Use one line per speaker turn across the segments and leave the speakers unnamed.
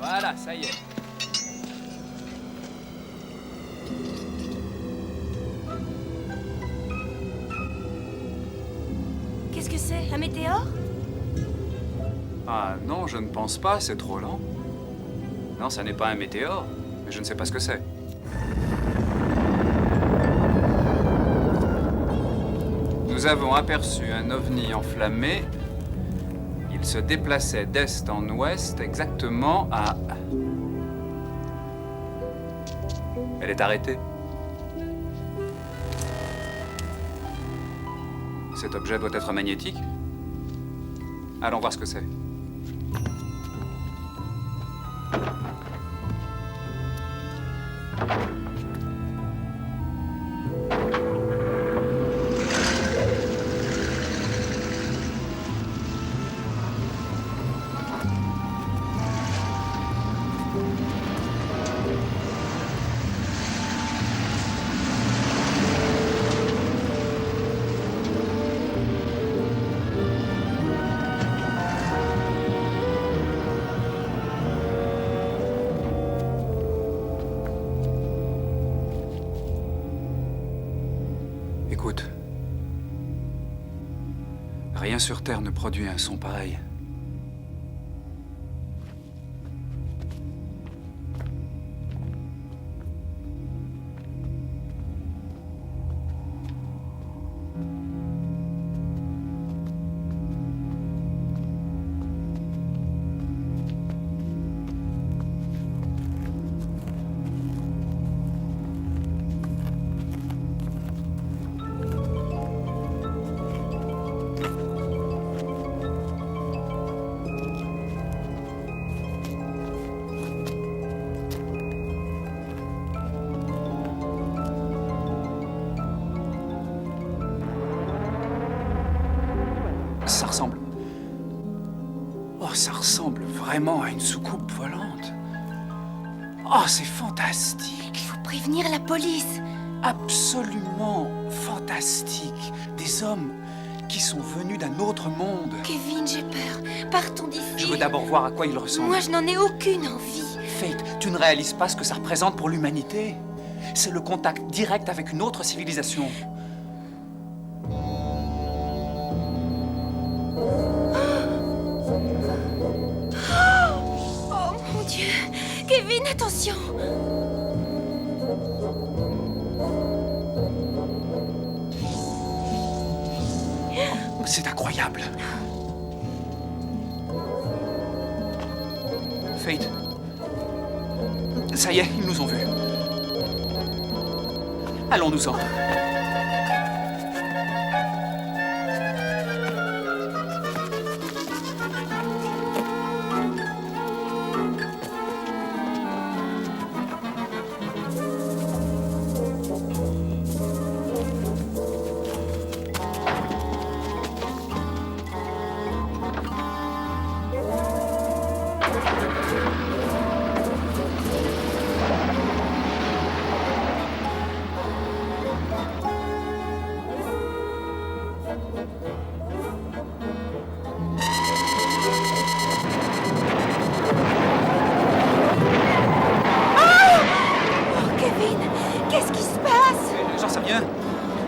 Voilà, ça y est.
Qu'est-ce que c'est? Un météore?
Ah non, je ne pense pas, c'est trop lent. Non, ça n'est pas un météore, mais je ne sais pas ce que c'est. Nous avons aperçu un ovni enflammé. Il se déplaçait d'est en ouest, exactement à... Elle est arrêtée. Cet objet doit être magnétique. Allons voir ce que c'est. Écoute. Rien sur Terre ne produit un son pareil. Ça ressemble... Oh, ça ressemble vraiment à une soucoupe volante. Oh, c'est fantastique.
Il faut prévenir la police.
Absolument fantastique. Des hommes qui sont venus d'un autre monde.
Kevin, j'ai peur. Partons d'ici.
Je veux d'abord voir à quoi ils ressemblent.
Moi, je n'en ai aucune envie.
Fate, tu ne réalises pas ce que ça représente pour l'humanité. C'est le contact direct avec une autre civilisation.
Oh mon Dieu. Kevin, attention.
C'est incroyable. Fate. Ça y est, ils nous ont vus. Allons-nous-en.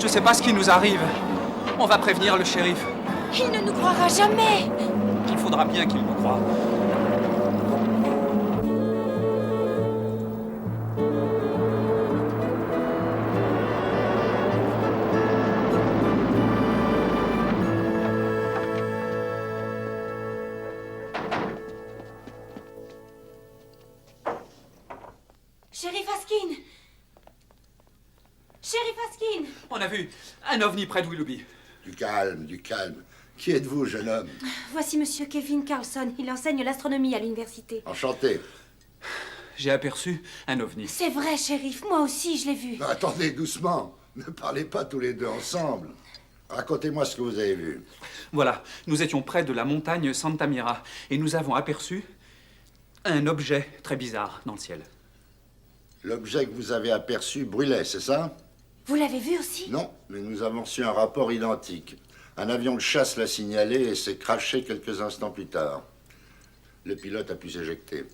Je sais pas ce qui nous arrive. On va prévenir le shérif.
Il ne nous croira jamais.
Il faudra bien qu'il nous croie.
Shérif Askin. Shérif Askin.
On a vu un ovni près de Willoughby.
Du calme, du calme. Qui êtes-vous, jeune homme?
Voici monsieur Kevin Carlson. Il enseigne l'astronomie à l'université.
Enchanté.
J'ai aperçu un ovni.
C'est vrai, shérif. Moi aussi, je l'ai vu.
Non, attendez, doucement. Ne parlez pas tous les deux ensemble. Racontez-moi ce que vous avez vu.
Voilà, nous étions près de la montagne Santa Mira et nous avons aperçu un objet très bizarre dans le ciel.
L'objet que vous avez aperçu brûlait, c'est ça?
Vous l'avez vu aussi?
Non, mais nous avons reçu un rapport identique. Un avion de chasse l'a signalé et s'est crashé quelques instants plus tard. Le pilote a pu s'éjecter.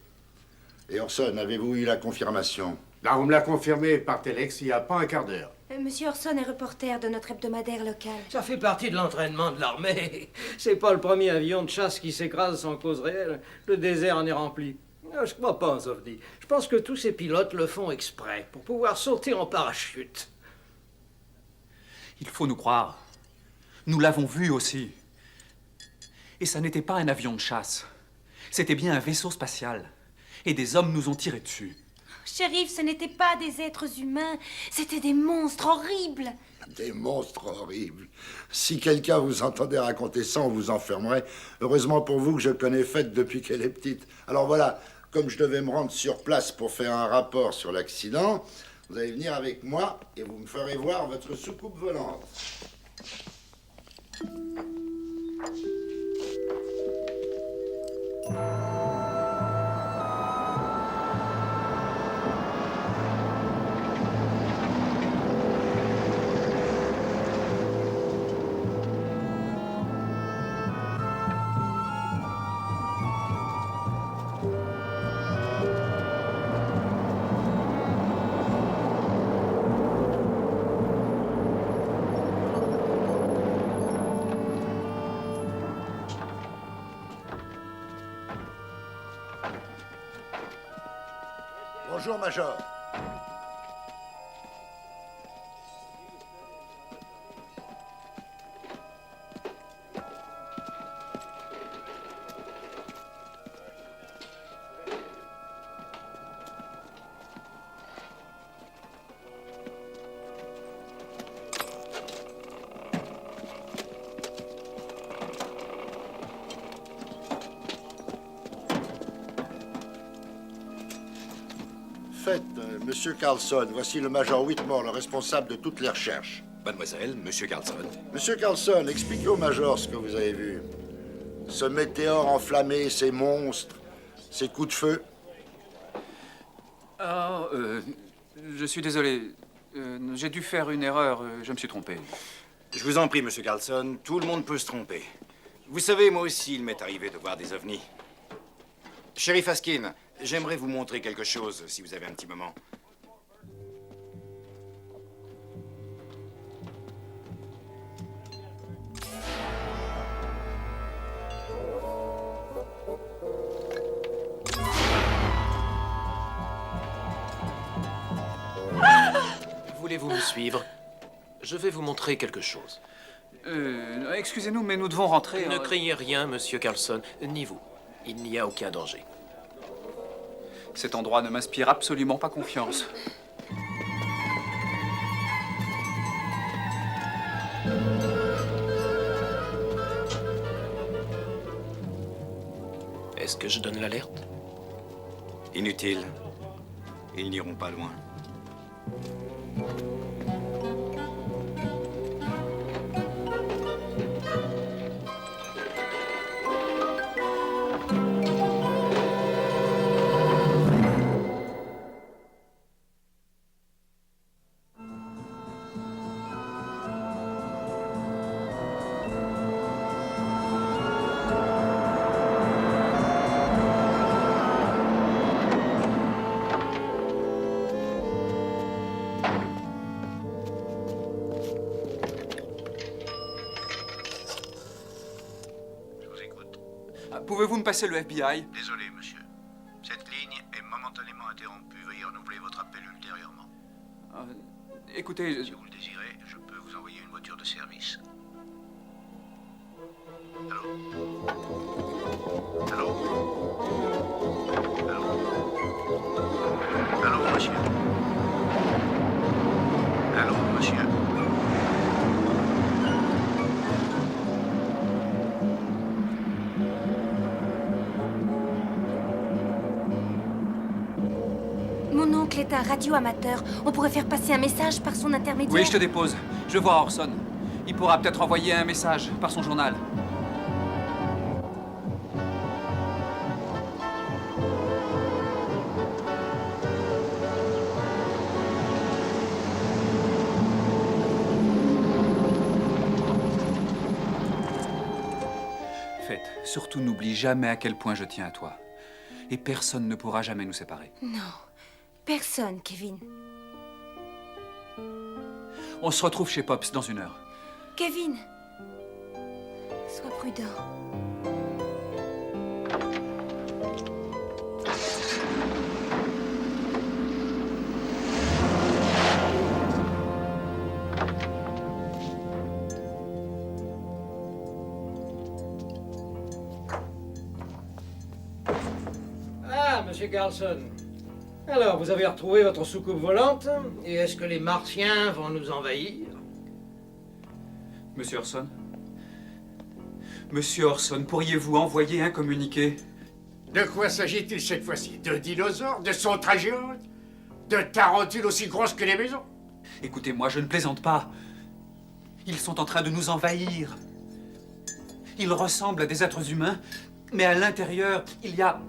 Et Orson, avez-vous eu la confirmation?
Là, on me l'a confirmé par téléx il n'y a pas un quart d'heure.
Monsieur Orson est reporter de notre hebdomadaire local.
Ça fait partie de l'entraînement de l'armée. C'est pas le premier avion de chasse qui s'écrase sans cause réelle. Le désert en est rempli. Je crois pas en ovni. Je pense que tous ces pilotes le font exprès, pour pouvoir sauter en parachute.
Il faut nous croire. Nous l'avons vu aussi. Et ça n'était pas un avion de chasse. C'était bien un vaisseau spatial. Et des hommes nous ont tiré dessus.
Shérif, ce n'étaient pas des êtres humains, c'étaient des monstres horribles.
Des monstres horribles. Si quelqu'un vous entendait raconter ça, on vous enfermerait. Heureusement pour vous que je connais Fête depuis qu'elle est petite. Alors voilà, comme je devais me rendre sur place pour faire un rapport sur l'accident, vous allez venir avec moi et vous me ferez voir votre soucoupe volante. Bonjour, Major. Faites, Monsieur Carlson, voici le Major Whitmore, le responsable de toutes les recherches.
Mademoiselle, Monsieur Carlson.
Monsieur Carlson, expliquez au Major ce que vous avez vu. Ce météore enflammé, ces monstres, ces coups de feu.
Ah, je suis désolé. J'ai dû faire une erreur. Je me suis trompé.
Je vous en prie, Monsieur Carlson, tout le monde peut se tromper. Vous savez, moi aussi, il m'est arrivé de voir des ovnis. Shérif Askin, j'aimerais vous montrer quelque chose, si vous avez un petit moment.
Voulez-vous me suivre? Je vais vous montrer quelque chose.
Excusez-nous, mais nous devons rentrer.
Ne craignez rien, Monsieur Carlson, ni vous. Il n'y a aucun danger.
Cet endroit ne m'inspire absolument pas confiance.
Est-ce que je donne l'alerte?
Inutile. Ils n'iront pas loin.
Pouvez-vous me passer le FBI?
Désolé, monsieur. Cette ligne est momentanément interrompue. Veuillez renouveler votre appel ultérieurement.
Écoutez...
Si vous le désirez, je peux vous envoyer une voiture de service. Allô? Allô? Allô? Allô, monsieur? Allô, monsieur?
Mon oncle est un radioamateur. On pourrait faire passer un message par son intermédiaire.
Oui, je te dépose. Je vais voir Orson. Il pourra peut-être envoyer un message par son journal. Faites, surtout n'oublie jamais à quel point je tiens à toi. Et personne ne pourra jamais nous séparer.
Non, personne, Kevin.
On se retrouve chez Pops dans 1 heure.
Kevin, sois prudent.
Ah, monsieur Carlson. Alors, vous avez retrouvé votre soucoupe volante? Et est-ce que les Martiens vont nous envahir?
Monsieur Orson? Monsieur Orson, pourriez-vous envoyer un communiqué?
De quoi s'agit-il cette fois-ci? De dinosaures? De sauterelles géantes? De tarentules aussi grosses que les maisons?
Écoutez-moi, je ne plaisante pas. Ils sont en train de nous envahir. Ils ressemblent à des êtres humains, mais à l'intérieur, il y a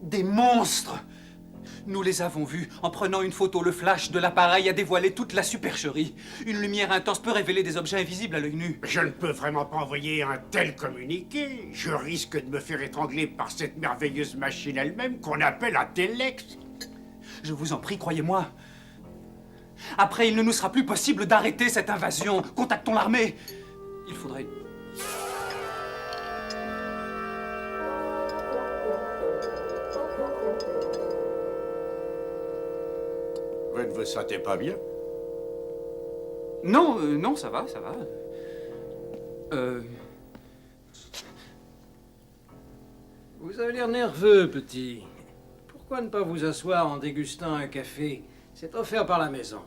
des monstres. Nous les avons vus. En prenant une photo, le flash de l'appareil a dévoilé toute la supercherie. Une lumière intense peut révéler des objets invisibles à l'œil nu.
Je ne peux vraiment pas envoyer un tel communiqué. Je risque de me faire étrangler par cette merveilleuse machine elle-même qu'on appelle un Telex.
Je vous en prie, croyez-moi. Après, il ne nous sera plus possible d'arrêter cette invasion. Contactons l'armée. Il faudrait...
Vous ne vous sentez pas bien?
Non, non, ça va, ça va.
Vous avez l'air nerveux, petit. Pourquoi ne pas vous asseoir en dégustant un café? C'est offert par la maison.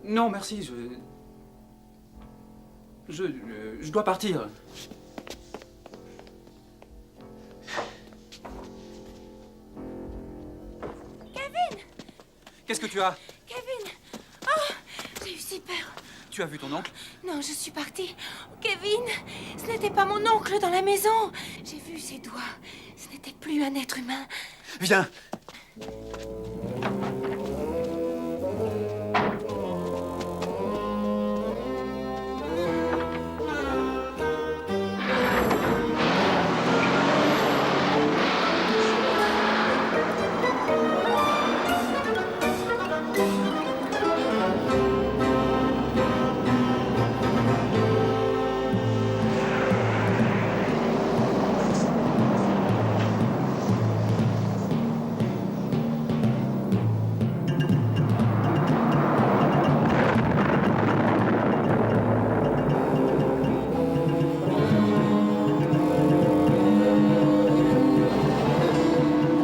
Non, merci, je dois partir.
Kevin!
Qu'est-ce que tu as?
Kevin! Oh! J'ai eu si peur.
Tu as vu ton oncle?
Non, je suis partie. Kevin! Ce n'était pas mon oncle dans la maison. J'ai vu ses doigts. Ce n'était plus un être humain.
Viens.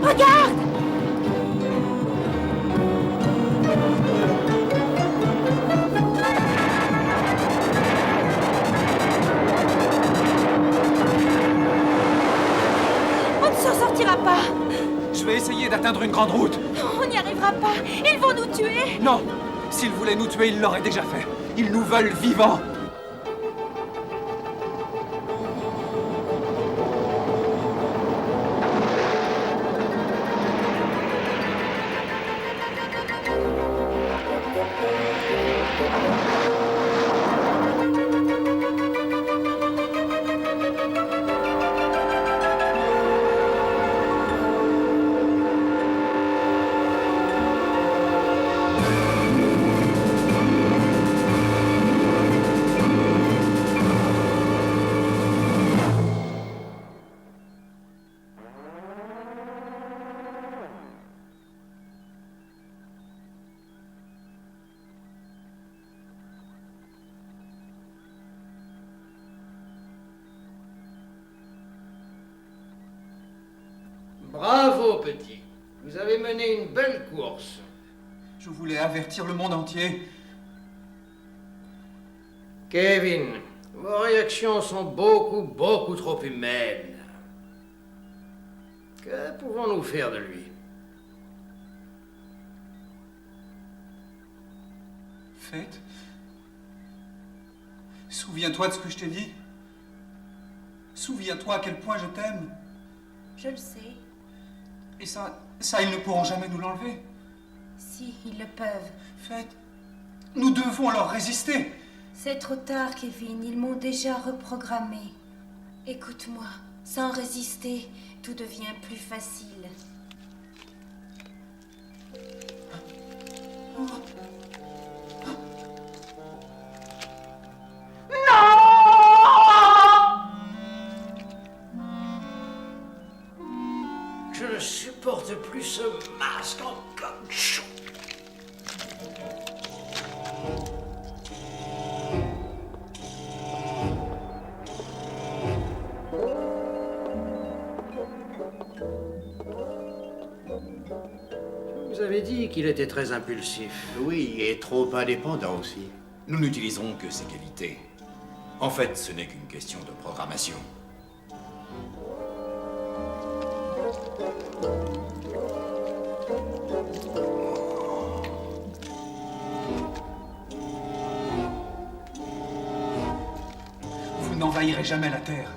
Regarde! On ne s'en sortira pas.
Je vais essayer d'atteindre une grande route.
On n'y arrivera pas. Ils vont nous tuer.
Non! S'ils voulaient nous tuer, ils l'auraient déjà fait. Ils nous veulent vivants.
Bravo, petit. Vous avez mené une belle course.
Je voulais avertir le monde entier.
Kevin, vos réactions sont beaucoup trop humaines. Que pouvons-nous faire de lui?
Faith, souviens-toi de ce que je t'ai dit. Souviens-toi à quel point je t'aime.
Je le sais.
Et ça, ils ne pourront jamais nous l'enlever.
Si, ils le peuvent.
Faith, nous devons leur résister.
C'est trop tard, Kevin. Ils m'ont déjà reprogrammé. Écoute-moi. Sans résister, tout devient plus facile.
Je ne supporte plus ce masque en caoutchouc. Vous avez dit qu'il était très impulsif.
Oui, et trop indépendant aussi.
Nous n'utiliserons que ses qualités. En fait, ce n'est qu'une question de programmation.
Vous n'envahirez jamais la Terre.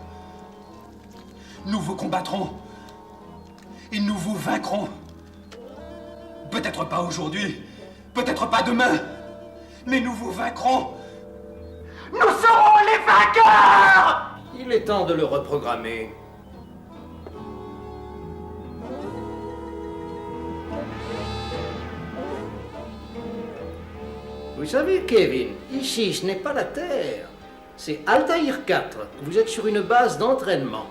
Nous vous combattrons. Et nous vous vaincrons. Peut-être pas aujourd'hui, peut-être pas demain, mais nous vous vaincrons. Nous serons les vainqueurs!
Il est temps de le reprogrammer. Vous savez, Kevin, ici, ce n'est pas la Terre. C'est Altaïr 4. Vous êtes sur une base d'entraînement.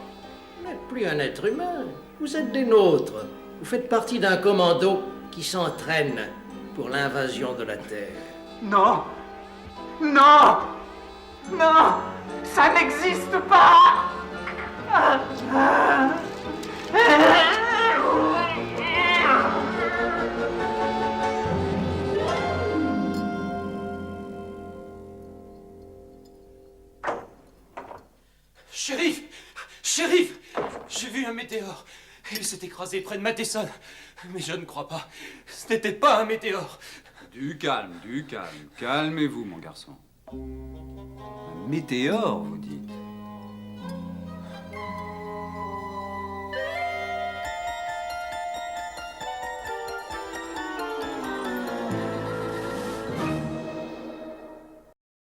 Vous n'êtes plus un être humain. Vous êtes des nôtres. Vous faites partie d'un commando qui s'entraîne pour l'invasion de la Terre.
Non! Non! Non! Ça n'existe pas!
Shérif! Shérif! J'ai vu un météore. Il s'est écrasé près de Matheson. Mais je ne crois pas. Ce n'était pas un météore.
Du calme, du calme. Calmez-vous, mon garçon. Un météore, vous dites?